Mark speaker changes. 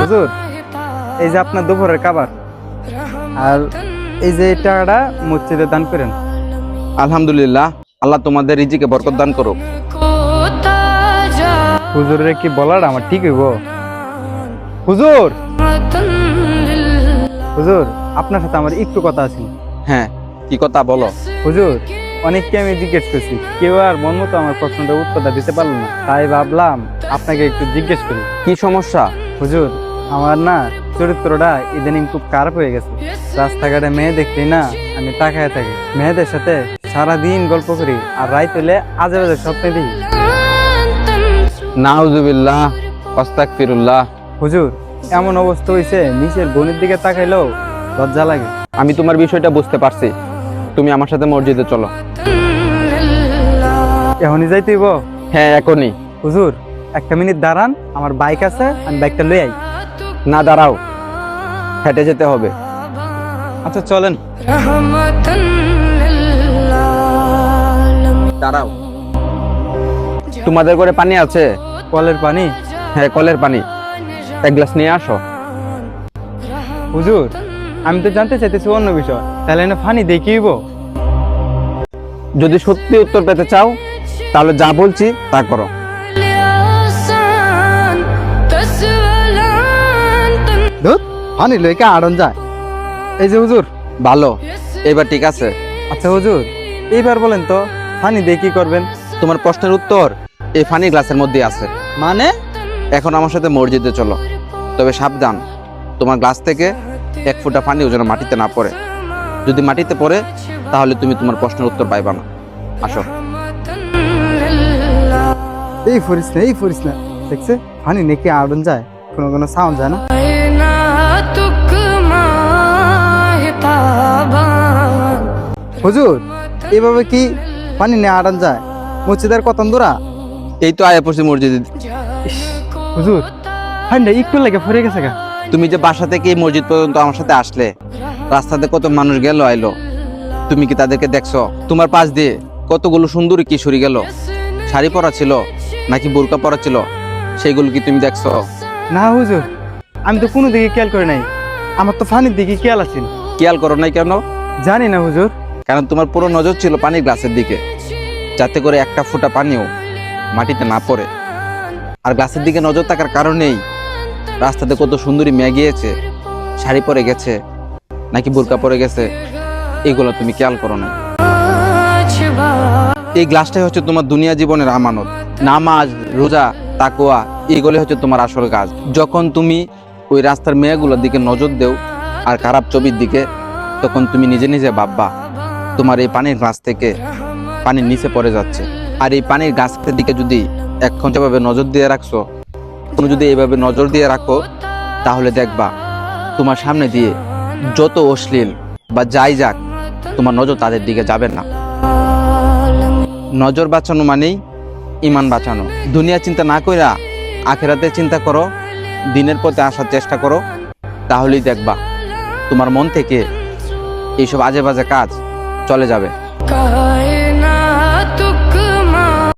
Speaker 1: হুজুর, এই যে আপনার দুপুরের খাবার, আর এই যে এই টাকাটা মসজিদে দান করেন।
Speaker 2: আলহামদুলিল্লাহ, আল্লাহ তোমাদের রিজিকে বরকত দান করুক।
Speaker 1: হুজুরের কি বলার আমার ঠিক হইব? হুজুর, হুজুর, আপনার সাথে আমার একটু কথা আছে।
Speaker 2: হ্যাঁ, কি কথা বলো?
Speaker 1: হুজুর, অনেককে আমি জিজ্ঞেস করছি, কেউ আর মন মতো আমার প্রশ্নটার উত্তরটা দিতে পারলো না, তাই ভাবলাম আপনাকে একটু জিজ্ঞেস করি।
Speaker 2: কি সমস্যা?
Speaker 1: হুজুর, আমার না চরিত্রটা ইদানিং খুব খারাপ হয়ে গেছে। রাস্তাঘাটে মেয়ে দেখলি না, আমি তাকায় থাকি, মেয়েদের সাথে সারাদিন গল্প করি, আর রাত হলে আজে বাজে স্বপ্নে দেখি।
Speaker 2: নাউজুবিল্লাহ, আস্তাগফিরুল্লাহ।
Speaker 1: হুজুর, এমন অবস্থা হয়েছে নিচের বোনের দিকে তাকাইলেও লজ্জা লাগে।
Speaker 2: আমি তোমার বিষয়টা বুঝতে পারছি, তুমি আমার সাথে মসজিদে চলো।
Speaker 1: এখনই যাইতেইব?
Speaker 2: হ্যাঁ, এখনই।
Speaker 1: হুজুর, একটা মিনিট দাঁড়ান, আমার বাইক আছে, আমি বাইকটা লই আই।
Speaker 2: না, দাঁড়াও, হেঁটে যেতে হবে।
Speaker 1: আচ্ছা চলেন।
Speaker 2: দাঁড়াও, তোমাদের ঘরে পানি আছে?
Speaker 1: কলের পানি?
Speaker 2: হ্যাঁ, কলের পানি, এক গ্লাস নিয়ে আসো।
Speaker 1: হুজুর, আমি তো জানতে চাইতেছি অন্য বিষয়, তাহলে না পানি দেখিব?
Speaker 2: যদি সত্যি উত্তর পেতে চাও তাহলে যা বলছি তা করো।
Speaker 1: দুধ পানি লইকে আড়ন যায়। এই যে হুজুর।
Speaker 2: ভালো, এবার ঠিক আছে।
Speaker 1: আচ্ছা হুজুর, এইবার বলেন তো পানি দিয়ে কি করবেন?
Speaker 2: তোমার প্রশ্নের উত্তর এই পানি গ্লাসের মধ্যে আছে।
Speaker 1: মানে?
Speaker 2: এখন আমার সাথে মসজিদে চলো, তবে সাবধান, তোমার গ্লাস থেকে এক ফোঁটা পানিও যেন মাটিতে না পড়ে। যদি মাটিতে পড়ে তাহলে তুমি তোমার প্রশ্নের উত্তর পাইবা না। আসো।
Speaker 1: এই ফরিস না, এই ফরিস না, দেখছে পানি নাকি আড়ন যায়, কোনো কোনো সাউন্ড যায় না। হুজুর, এইভাবে কি পানি নিয়ে আড়ন যায়? মসজিদের কত দূরা?
Speaker 2: এই তো আয়া পড়ছি মসজিদে।
Speaker 1: হুজুর, পানিটা একটু লেগে পড়ে গেছে গা।
Speaker 2: তুমি যে বাসা থেকে এই মসজিদ পর্যন্ত আমার সাথে আসলে, রাস্তাতে কত মানুষ গেল আইলো, তুমি কি তাদেরকে দেখছো? তোমার পাশ দিয়ে কতগুলো সুন্দরী কিশোরী গেল, শাড়ি পরা ছিল নাকি বোরকা পরা ছিল, সেইগুলো কি তুমি দেখছো?
Speaker 1: না হুজুর, আমি তো কোনো দিকে খেয়াল করি নাই, আমার তো পানির দিকে খেয়াল আছে।
Speaker 2: খেয়াল করো নাই কেন?
Speaker 1: জানি না হুজুর।
Speaker 2: কারণ তোমার পুরো নজর ছিল পানির গ্লাসের দিকে, যাতে করে একটা ফোঁটা পানিও মাটিতে না পড়ে। আর গ্লাসের দিকে নজর থাকার কারণেই রাস্তাতে কত সুন্দরী মেয়ে গিয়েছে, শাড়ি পরে গেছে নাকি বোরকা পরে গেছে, এগুলো তুমি খেয়াল করো না। এই গ্লাসটাই হচ্ছে তোমার দুনিয়া জীবনের আমানত। নামাজ, রোজা, তাকওয়া, এগুলো হচ্ছে তোমার আসল কাজ। যখন তুমি ওই রাস্তার মেয়েগুলোর দিকে নজর দেও আর খারাপ ছবির দিকে, তখন তুমি নিজে নিজে ভাববা তোমার এই পানির গ্লাস থেকে পানির নিচে পড়ে যাচ্ছে। আর এই পানির গাছের দিকে যদি এখন যেভাবে নজর দিয়ে রাখছো, তুমি যদি এইভাবে নজর দিয়ে রাখো, তাহলে দেখবা তোমার সামনে দিয়ে যত অশ্লীল বা যাই যাক, তোমার নজর তাদের দিকে যাবে না। নজর বাঁচানো মানেই ইমান বাঁচানো। দুনিয়া চিন্তা না কইরা আখেরাতে চিন্তা করো, দিনের পথে আসার চেষ্টা করো, তাহলেই দেখবা তোমার মন থেকে এইসব আজে বাজে কাজ চলে যাবে।